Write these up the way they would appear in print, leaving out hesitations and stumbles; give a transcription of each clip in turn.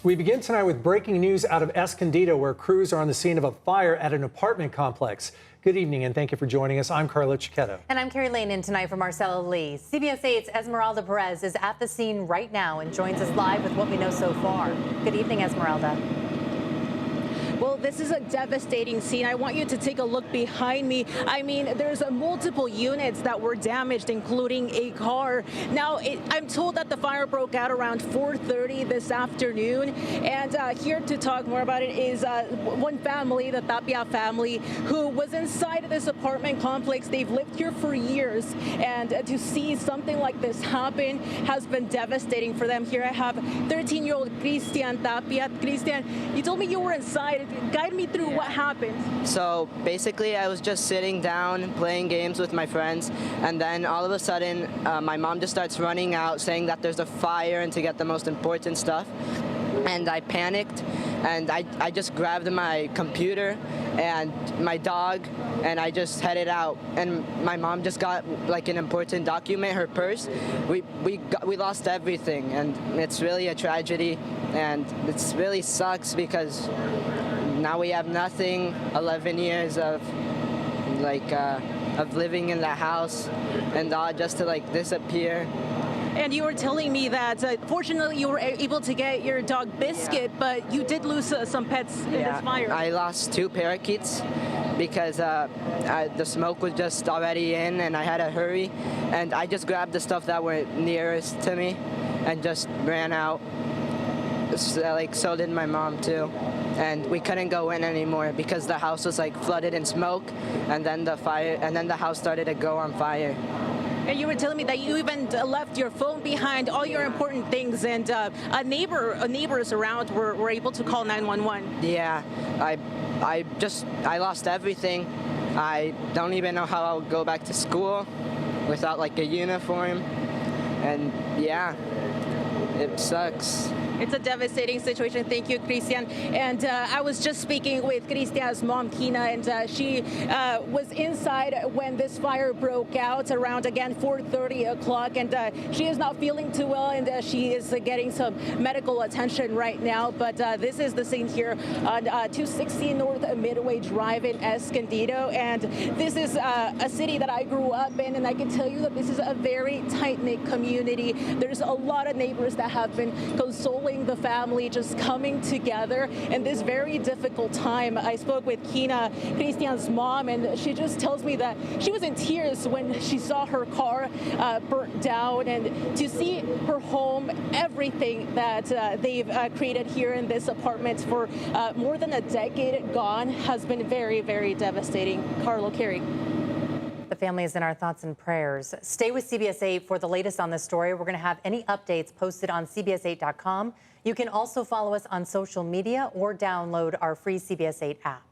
We begin tonight with breaking news out of Escondido, where crews are on the scene of a fire at an apartment complex. Good evening, and thank you for joining us. I'm Carlo Cicchetto. And I'm Carrie Lane in tonight for Marcella Lee. CBS 8's Esmeralda Perez is at the scene right now and joins us live with what we know so far. Good evening, Esmeralda. Well, this is a devastating scene. I want you to take a look behind me. I mean, there's multiple units that were damaged, including a car. Now, I'm told that the fire broke out around 4:30 this afternoon. And here to talk more about it is one family, the Tapia family, who was inside of this apartment complex. They've lived here for years. And to see something like this happen has been devastating for them. Here I have 13-year-old Christian Tapia. Christian, you told me you were inside. Guide me through what happened. So basically, I was just sitting down playing games with my friends, and then all of a sudden my mom just starts running out saying that there's a fire and to get the most important stuff. And I panicked, and I just grabbed my computer and my dog, and I just headed out. And my mom just got like an important document, her purse. We lost everything, and it's really a tragedy, and it really sucks because now we have nothing. 11 years of living in that house, and all just to like disappear. And you were telling me that fortunately you were able to get your dog Biscuit, but you did lose some pets in this fire. I lost 2 parakeets because the smoke was just already in, and I had to hurry. And I just grabbed the stuff that were nearest to me and just ran out. So did my mom too. And we couldn't go in anymore because the house was like flooded in smoke, and then the house started to go on fire. And you were telling me that you even left your phone behind, all your important things, and neighbors around were able to call 911. Yeah, I lost everything. I don't even know how I'll go back to school without like a uniform, and yeah, it sucks. It's a devastating situation. Thank you, Christian. And I was just speaking with Christian's mom, Kina, and she was inside when this fire broke out around, again, 4:30 o'clock. And she is not feeling too well, and she is getting some medical attention right now. But this is the scene here on 260 North Midway Drive in Escondido. And this is a city that I grew up in, and I can tell you that this is a very tight-knit community. There's a lot of neighbors that have been consoling the family, just coming together in this very difficult time. I spoke with Kina, Christian's mom, and she just tells me that she was in tears when she saw her car burnt down, and to see her home, everything that they've created here in this apartment for more than a decade gone, has been very, very devastating. Carlo, Carrie. The family is in our thoughts and prayers. Stay with CBS 8 for the latest on this story. We're going to have any updates posted on CBS8.com. You can also follow us on social media or download our free CBS 8 app.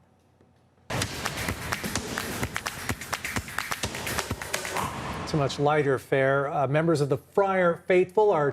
It's a much lighter fare. Members of the Friar Faithful are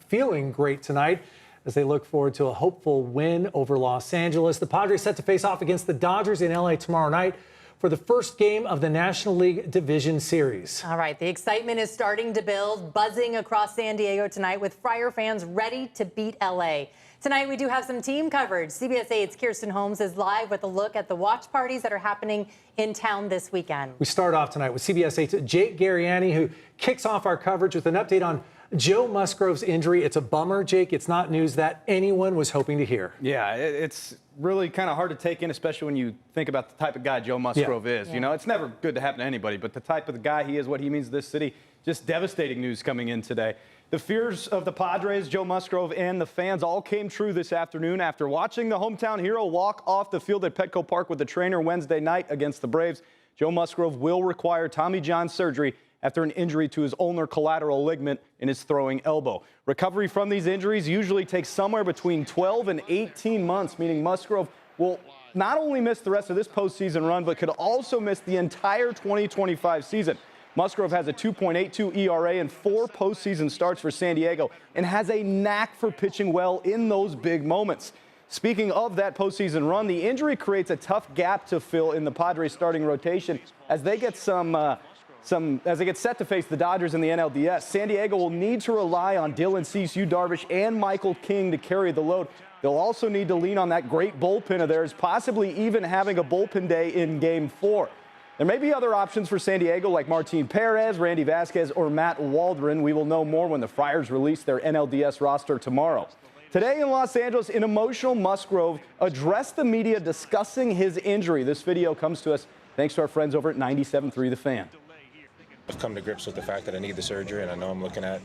feeling great tonight as they look forward to a hopeful win over Los Angeles. The Padres set to face off against the Dodgers in LA tomorrow night for the first game of the National League Division Series. All right, the excitement is starting to build, buzzing across San Diego tonight with Friar fans ready to beat LA. Tonight, we do have some team coverage. CBS 8's Kirsten Holmes is live with a look at the watch parties that are happening in town this weekend. We start off tonight with CBS 8's Jake Garriani, who kicks off our coverage with an update on Joe Musgrove's injury. It's a bummer, Jake. It's not news that anyone was hoping to hear. Yeah, it's really kind of hard to take in, especially when you think about the type of guy Joe Musgrove is. You know, it's never good to happen to anybody, but the type of guy he is, what he means to this city, just devastating news coming in today. The fears of the Padres, Joe Musgrove, and the fans all came true this afternoon after watching the hometown hero walk off the field at Petco Park with the trainer Wednesday night against the Braves. Joe Musgrove will require Tommy John surgery after an injury to his ulnar collateral ligament in his throwing elbow. Recovery from these injuries usually takes somewhere between 12 and 18 months, meaning Musgrove will not only miss the rest of this postseason run, but could also miss the entire 2025 season. Musgrove has a 2.82 ERA and 4 postseason starts for San Diego and has a knack for pitching well in those big moments. Speaking of that postseason run, the injury creates a tough gap to fill in the Padres starting rotation as they get some As they get set to face the Dodgers in the NLDS, San Diego will need to rely on Dylan Cease, Yu Darvish, and Michael King to carry the load. They'll also need to lean on that great bullpen of theirs, possibly even having a bullpen day in Game 4. There may be other options for San Diego like Martin Perez, Randy Vasquez, or Matt Waldron. We will know more when the Friars release their NLDS roster tomorrow. Today in Los Angeles, an emotional Musgrove addressed the media discussing his injury. This video comes to us thanks to our friends over at 97.3 The Fan. I've come to grips with the fact that I need the surgery, and I know I'm looking at,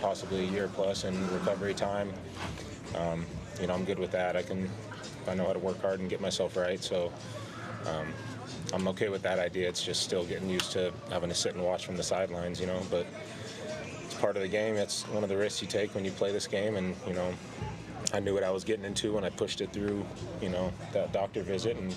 possibly a year plus in recovery time. I'm good with that. I know how to work hard and get myself right, so I'm okay with that idea. It's just still getting used to having to sit and watch from the sidelines, but it's part of the game. It's one of the risks you take when you play this game, and, I knew what I was getting into when I pushed it through, that doctor visit, and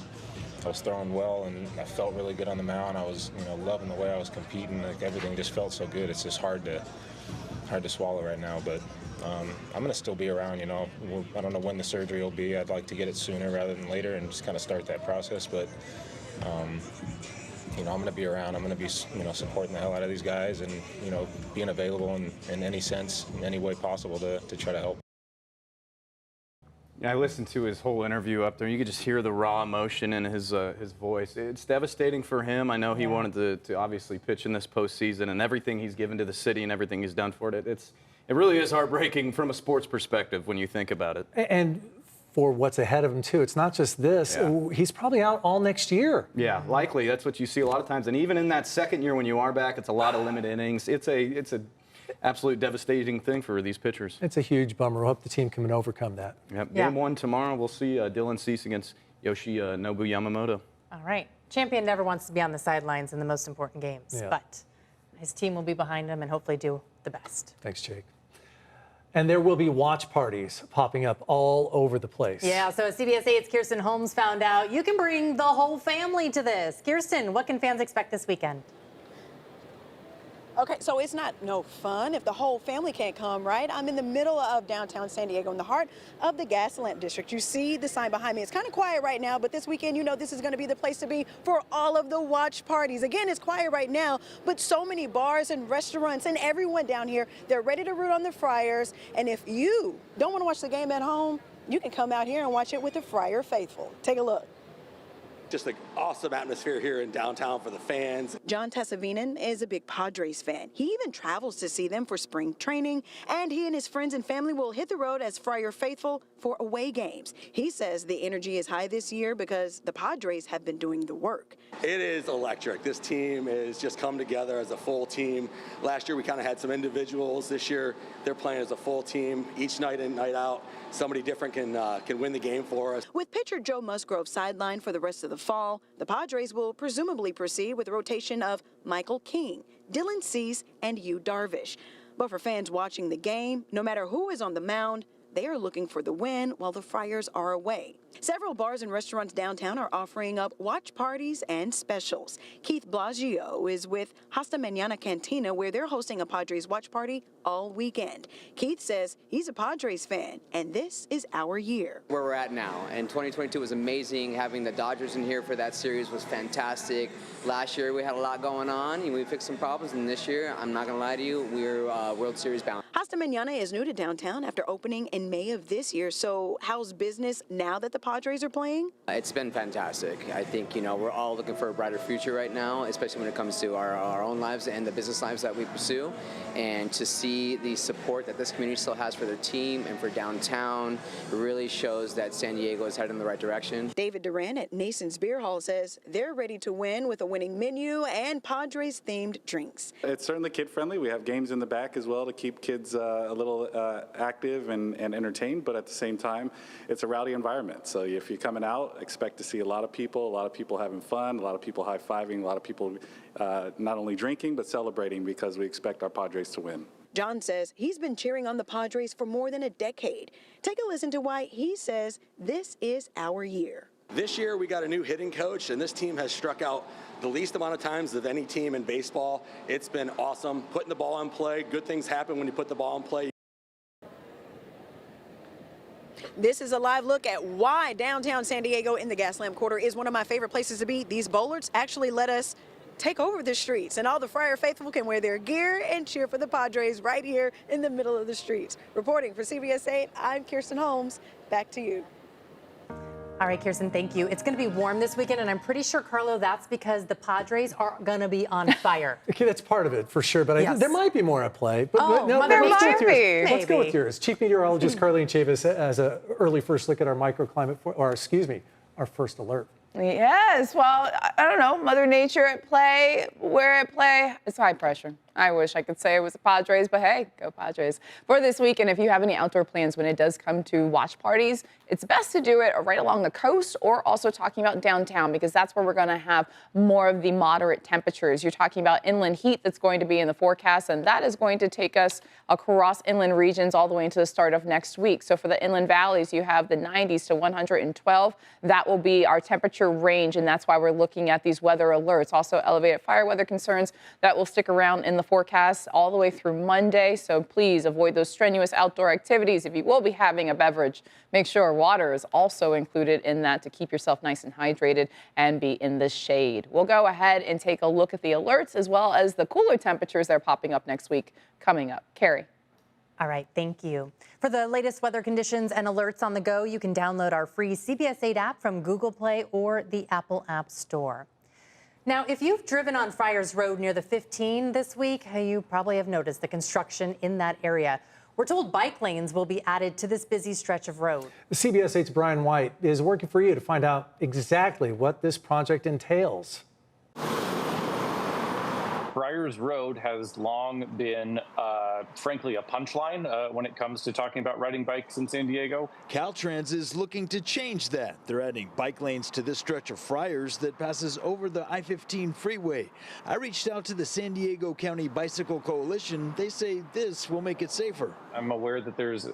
I was throwing well, and I felt really good on the mound. I was, loving the way I was competing. Like, everything just felt so good. It's just hard to swallow right now. But I'm going to still be around. I don't know when the surgery will be. I'd like to get it sooner rather than later and just kind of start that process. But I'm going to be around. I'm going to be, supporting the hell out of these guys and, being available in any sense, in any way possible to try to help. Yeah, I listened to his whole interview up there. You could just hear the raw emotion in his voice. It's devastating for him. I know he wanted to obviously pitch in this postseason, and everything he's given to the city and everything he's done for it. It really is heartbreaking from a sports perspective when you think about it. And for what's ahead of him, too. It's not just this. Yeah. He's probably out all next year. Yeah, likely. That's what you see a lot of times. And even in that second year when you are back, it's a lot of limited innings. It's a absolute devastating thing for these pitchers. It's a huge bummer. We hope the team can overcome that. Yep. Game 1 tomorrow. We'll see Dylan Cease against Yoshinobu Yamamoto. All right. Champion never wants to be on the sidelines in the most important games, but his team will be behind him and hopefully do the best. Thanks, Jake. And there will be watch parties popping up all over the place. Yeah, so as CBS 8's Kirsten Holmes found out, you can bring the whole family to this. Kirsten, what can fans expect this weekend? Okay, so it's not no fun if the whole family can't come, right? I'm in the middle of downtown San Diego, in the heart of the Gaslamp District. You see the sign behind me. It's kind of quiet right now, but this weekend, this is going to be the place to be for all of the watch parties. Again, it's quiet right now, but so many bars and restaurants and everyone down here, they're ready to root on the Friars. And if you don't want to watch the game at home, you can come out here and watch it with the Friar faithful. Take a look. Just an awesome atmosphere here in downtown for the fans. John Tessavinen is a big Padres fan. He even travels to see them for spring training, and he and his friends and family will hit the road as Friar faithful for away games. He says the energy is high this year because the Padres have been doing the work. It is electric. This team is just come together as a full team. Last year we kind of had some individuals. This year they're playing as a full team. Each night in, night out, somebody different can win the game for us. With pitcher Joe Musgrove sidelined for the rest of the fall, the Padres will presumably proceed with a rotation of Michael King, Dylan Cease, and Yu Darvish. But for fans watching the game, no matter who is on the mound, they are looking for the win while the Friars are away. Several bars and restaurants downtown are offering up watch parties and specials. Keith Blasio is with Hasta Mañana Cantina, where they're hosting a Padres watch party all weekend. Keith says he's a Padres fan, and this is our year. Where we're at now, and 2022 was amazing. Having the Dodgers in here for that series was fantastic. Last year we had a lot going on, and we fixed some problems, and this year, I'm not going to lie to you, we're World Series bound. Hasta Mañana is new to downtown after opening in May of this year. So how's business now that the Padres are playing? It's been fantastic. I think, we're all looking for a brighter future right now, especially when it comes to our own lives and the business lives that we pursue. And to see the support that this community still has for their team and for downtown really shows that San Diego is headed in the right direction. David Duran at Nason's Beer Hall says they're ready to win with a winning menu and Padres-themed drinks. It's certainly kid-friendly. We have games in the back as well to keep kids a little active and entertained, but at the same time, it's a rowdy environment. So if you're coming out, expect to see a lot of people having fun, a lot of people high-fiving, a lot of people not only drinking but celebrating because we expect our Padres to win. John says he's been cheering on the Padres for more than a decade. Take a listen to why he says this is our year. This year we got a new hitting coach, and this team has struck out the least amount of times of any team in baseball. It's been awesome. Putting the ball in play, good things happen when you put the ball in play. This is a live look at why downtown San Diego in the Gaslamp Quarter is one of my favorite places to be. These bollards actually let us take over the streets, and all the Friar faithful can wear their gear and cheer for the Padres right here in the middle of the streets. Reporting for CBS 8, I'm Kirsten Holmes. Back to you. All right, Kirsten, thank you. It's going to be warm this weekend, and I'm pretty sure, Carlo, that's because the Padres are going to be on fire. Okay, that's part of it for sure, but Yes. there might be more at play. But, Oh, no, Mother let's go with Nature. yours. Let's go with Maybe. yours. Chief Meteorologist Carlene Chavis has an early first look at our microclimate, our first alert. Yes, well, I don't know. Mother Nature at play. Where at play? It's high pressure. I wish I could say it was the Padres, but hey, go Padres. For this weekend, if you have any outdoor plans when it does come to watch parties, it's best to do it right along the coast or also talking about downtown because that's where we're going to have more of the moderate temperatures. You're talking about inland heat that's going to be in the forecast, and that is going to take us across inland regions all the way into the start of next week. So for the inland valleys, you have the 90s to 112. That will be our temperature range, and that's why we're looking at these weather alerts. Also elevated fire weather concerns that will stick around in the forecast all the way through Monday. So please avoid those strenuous outdoor activities. If you will be having a beverage, make sure water is also included in that to keep yourself nice and hydrated and be in the shade. We'll go ahead and take a look at the alerts as well as the cooler temperatures that are popping up next week coming up. Carrie. All right, thank you. For the latest weather conditions and alerts on the go, you can download our free CBS 8 app from Google Play or the Apple App Store. Now, if you've driven on Friars Road near the 15 this week, you probably have noticed the construction in that area. We're told bike lanes will be added to this busy stretch of road. CBS 8's Brian White is working for you to find out exactly what this project entails. Friars Road has long been, frankly, a punchline when it comes to talking about riding bikes in San Diego. Caltrans is looking to change that. They're adding bike lanes to this stretch of Friars that passes over the I-15 freeway. I reached out to the San Diego County Bicycle Coalition. They say this will make it safer. I'm aware that there's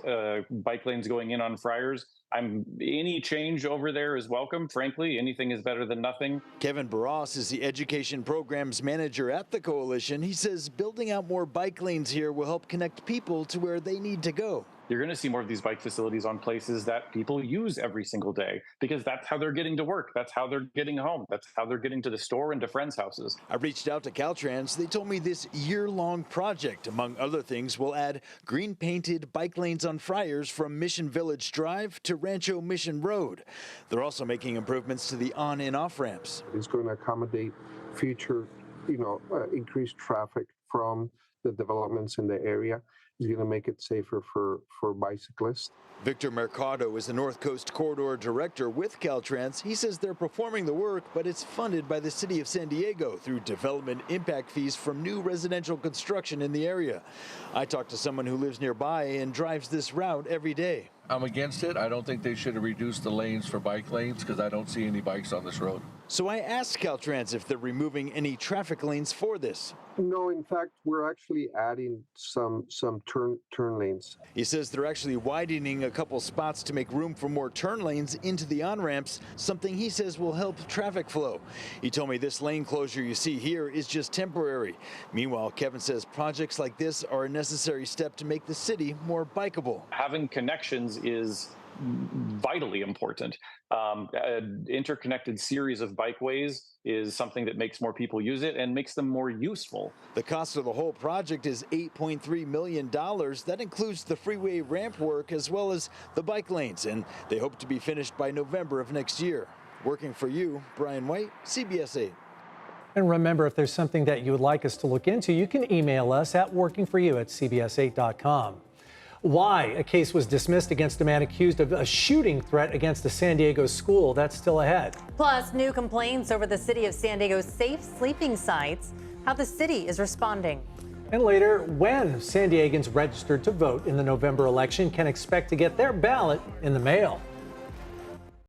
bike lanes going in on Friars. Any change over there is welcome. Frankly, anything is better than nothing. Kevin Barros is the education programs manager at the coalition. He says building out more bike lanes here will help connect people to where they need to go. You're going to see more of these bike facilities on places that people use every single day because that's how they're getting to work. That's how they're getting home. That's how they're getting to the store and to friends' houses. I reached out to Caltrans. They told me this year-long project, among other things, will add green-painted bike lanes on Friars from Mission Village Drive to Rancho Mission Road. They're also making improvements to the on and off ramps. It's going to accommodate future, increased traffic from the developments in the area. Is going to make it safer for bicyclists. Victor Mercado is the North Coast Corridor Director with Caltrans. He says they're performing the work, but it's funded by the city of San Diego through development impact fees from new residential construction in the area. I talked to someone who lives nearby and drives this route every day. I'm against it. I don't think they should have reduced the lanes for bike lanes because I don't see any bikes on this road. So I asked Caltrans if they're removing any traffic lanes for this. No, in fact, we're actually adding some turn lanes. He says they're actually widening a couple spots to make room for more turn lanes into the on-ramps, something he says will help traffic flow. He told me this lane closure you see here is just temporary. Meanwhile, Kevin says projects like this are a necessary step to make the city more bikeable. Having connections is vitally important. An interconnected series of bikeways is something that makes more people use it and makes them more useful. The cost of the whole project is $8.3 million. That includes the freeway ramp work as well as the bike lanes, and they hope to be finished by November of next year. Working for you, Brian White, CBS 8. And remember, if there's something that you would like us to look into, you can email us at workingforyou@cbs8.com. Why a case was dismissed against a man accused of a shooting threat against a San Diego school. That's still ahead. Plus, new complaints over the city of San Diego's safe sleeping sites, how the city is responding. And later, when San Diegans registered to vote in the November election can expect to get their ballot in the mail.